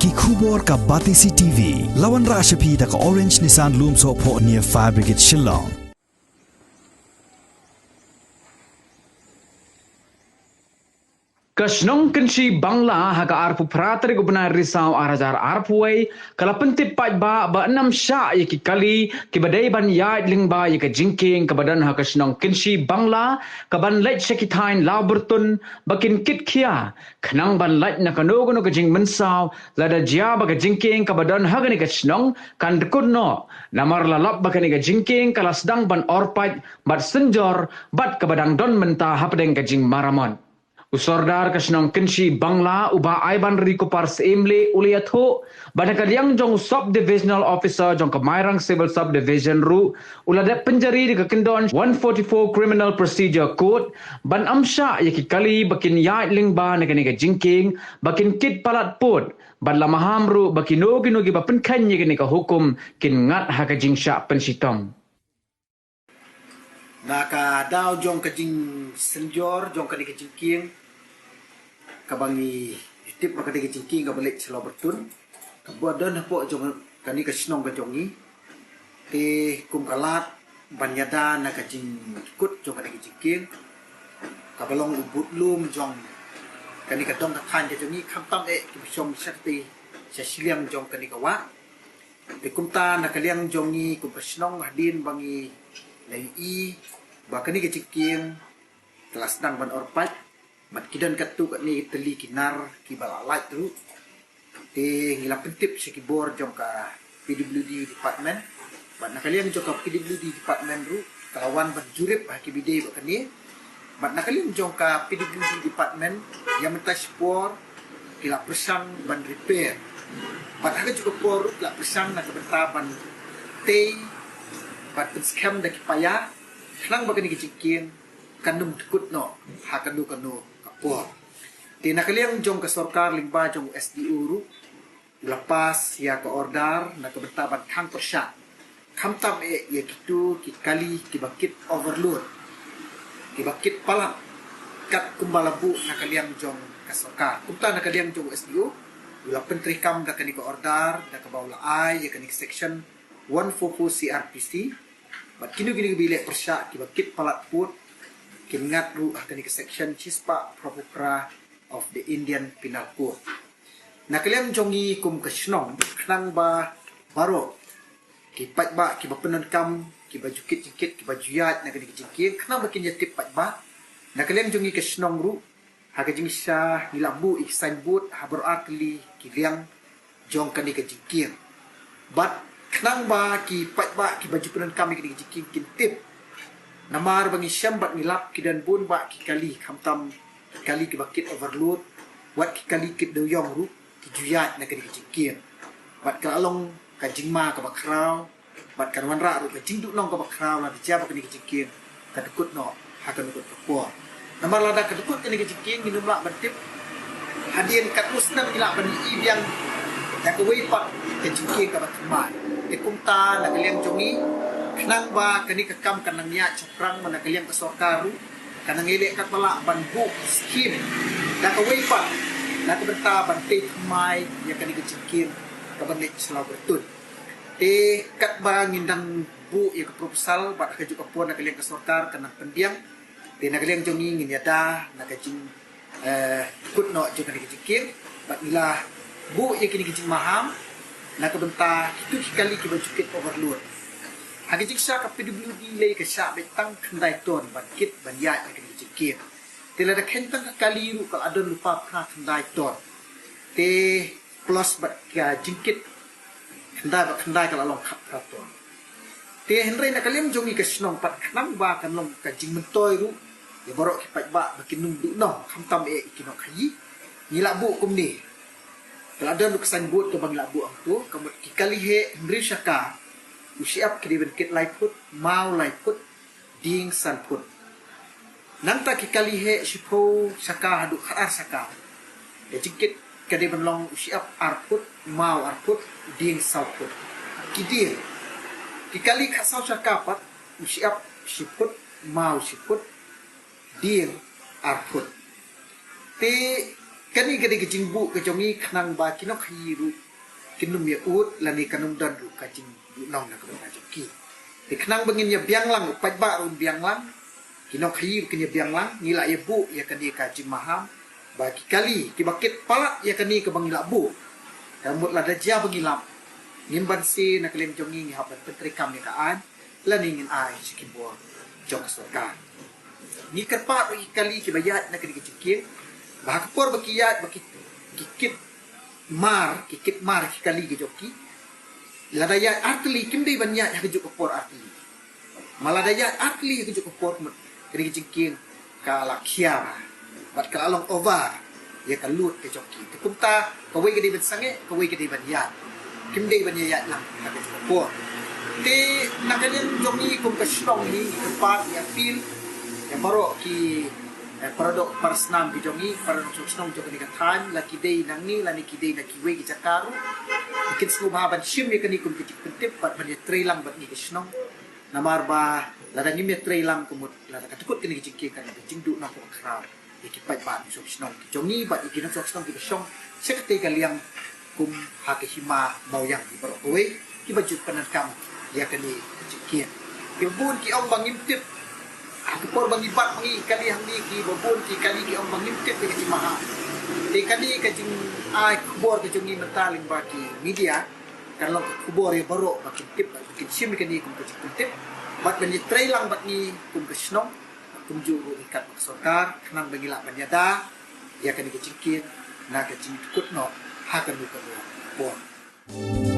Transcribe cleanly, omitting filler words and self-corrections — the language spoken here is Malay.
ki khubor ka Batisi TV lawan ra shapi ta ka Orange Nissan Lumso pho near Fire Brigade Shillong. Kasnong kensi Bangla haga arpu pratari gubernur risau arajar arpuai kala pentip ba enam sya yaki kali kibadai ban yait lingba yaka jingking kebadan ha kasnong kensi Bangla kaban lait syakitain lau bertun bakin kit kia kenang ban lait na kanogono ka jing mensau lada jia baga jingking kebadan haga ni kasnong kan dekun no namar lalap baga ni ka jingking kala sedang ban orpat bat senjor bat kebadang don mentah hapadeng ka jing maramon. Usordar kasnong kensi Bangla uba aiban riko par seimle uliatho badakaliang jong subdivisional officer jong kamairang civil subdivision ru ulada penjari di kekendon 144 criminal procedure code ban amsha yaki kali bakin yait lingba negani jingking bakin kit palat put ban lamaham ru bakino ginogi ba penkan yaki ka hukum kin ngat haka jingsha pensitong. Naka daw jong kajing senjor jong kani kajingking kabangi tip maka kani kajingking kabalik selaw bertun kabuadan po jong kani kasnong kajongi te kum kalat banyada na kajing kut jong kani kajingking kabalong ubut lum jong kani kadong kathan kajongi kamtam kibsom sakti sa siliang jong kani kawa te kumta na kaliang jongi kum kasnong hadin bangi lai bahkan ni kecikim kelas nang ban orpat mat kidan katu kat ni teli kinar ki balalait tu te ngila pentip sekibor jong ka PWD department mat nakalian jong ka PWD department ru kalawan ban jurip ki bidai bahkan ni mat nakalian jong ka PWD department yang mentas por kila persang ban repair mat aga juga por kila persang nak bentaban te bat scam dak paya Kelang bagan ni kecikin kanum tekut no hakanu kanu kapur. Tina kaliang jong ke sorkar limba jong SDU ru lepas ya ke ordar na ke bentaban kang persyak. Kamtam ya kitu ki kali ki bakit overload. Ki bakit palam kat kumbalabu na kaliang jong ke sorkar. Kumta na kaliang jong SDU ula pentrikam da kani ke ordar da ke baula ai ya kani section 144 CRPC. Bat kini bilek persyak ki bakit palat put kingat ru akan ke section Chispa Propupra of the Indian Penal Code. Na kalian jongi kum kasnong klang ba baro ki pat ba ki bapenon kam ki baju kit ki baju yat na kini kicikir kena bakin tip pat ba na kalian jongi kasnong ru haga jingsa nilabu iksan but habro atli ki liang jong kani kicikir. Bat kenang ba ki pat ba ki baju penan kami ki jikin tip namar bangi syambat nilap ki dan bun ba ki kali kamtam kali ki bakit overload wat ki kali ki doyong ru ki juyat na ki jikin bat kalong ka jingma ka bakrau bat kan wanra ru ka jingdu nong ka bakrau na dijaba ki jikin ka dekut no hakan dekut ko namar lada ka dekut ki jikin minum la bantip hadien kat musna nilap bani ibiang ya ko wipat ka jikin ka batman kumta na kaliang jongi kenang ba kani kakam kanang niya caprang mana kaliang kasorkaru kanang ile kat pala banbu skim da kaway pa na kabenta bantay mai ya kani kecikir kabanit selaw bertun kat ba ngindang bu ya proposal ba ka juga po na kaliang kasorkar kanang pendiang na kaliang jongi nginyada na kajing kutno jo kani kecikir ba nila bu ya kini kecik maham na kabenta itu kali ki bajukit overload hagi jiksa ka PWD lay ka sya betang kandai ton bakit banyat na kini jikir tila da kentang kali ru ka adon lupa ka kandai ton te plus bat ka jingkit kandai ka lalong kap ton te henry na kalim jongi ka snong pat kanang ba kan long ka jing mentoy ru ya borok ki pat ba bakin nung du no kamtam ikinok hayi nilabu kumni kalau ada lu kesan buat ke bang labu ang tu, kamu kikali he ngri syaka, usiap kiriben kit laiput, mau laiput, ding san put. Nanta kikali he sipo syaka hadu khar syaka. Ya jingkit kiriben long usiap arput, mau arput, ding sau put. Kidir. Kikali khasau syaka pat, usiap siput, mau siput, ding arput. Te kani kadi kecing bu kecongi kenang ba kinok hiru kinum ya ut lani kanum dan du kacing du nong na kabang joki te kenang bangin ya biang lang pat ba run biang lang kinok hiru kinya biang lang ngila ya bu ya kani kacing maham bagi kali kibakit palat ya kani kabang la bu kamut la daja bangilap ngimban si na kalem jongi ni hapat pentri kam ya kaan lani ngin ai sikibor jok serkan ni kerpa kali kibayat na kani kecing bahakapor bakiyat kikit mar kikali ke joki ladaya artli kimdei banyak yang kejuk kapor artli maladaya artli kejuk kapor kini kecingking kala kiara bat kalalong over ya kalut ke joki tukumta kawai gede bensange kawai gede banyak kimdei banyak lang kejuk kapor te nakalian joki kum kashnong ni kepat ya feel ya baro ki paradok parsnam bijongi paradok sosnong jok ni kathan la kidei nang ni la ni kidei na kiwe ki jakaru ikin slu maban shim ni kani kum kitik pentip pat ban trailang bat ni kisnong namar ba la da ni me trailang kumut la da katukut kani kijiki kan da jingdu na ko kra ikipat ba ni sosnong jongi ba ikin sosnong ki besong sekte kaliang kum hakihima mau yang di baro kowe ki baju penakam ya kani kijiki ibun ki ong bangimtip Kupor bang ibat mangi kali handi ki babon ki kali ki ang mangimtit ke kecing maha. Di kali kecing ai kubor kecing ni mentaling baki media kalau kubor ya baru baki tip baki sim kani kum kecing tip bat ban tray lang bat ni kum kesnong kum ju ikat sokar kenang bangila banyada ya kani kecing kin na kecing kut no ha kan du kubor.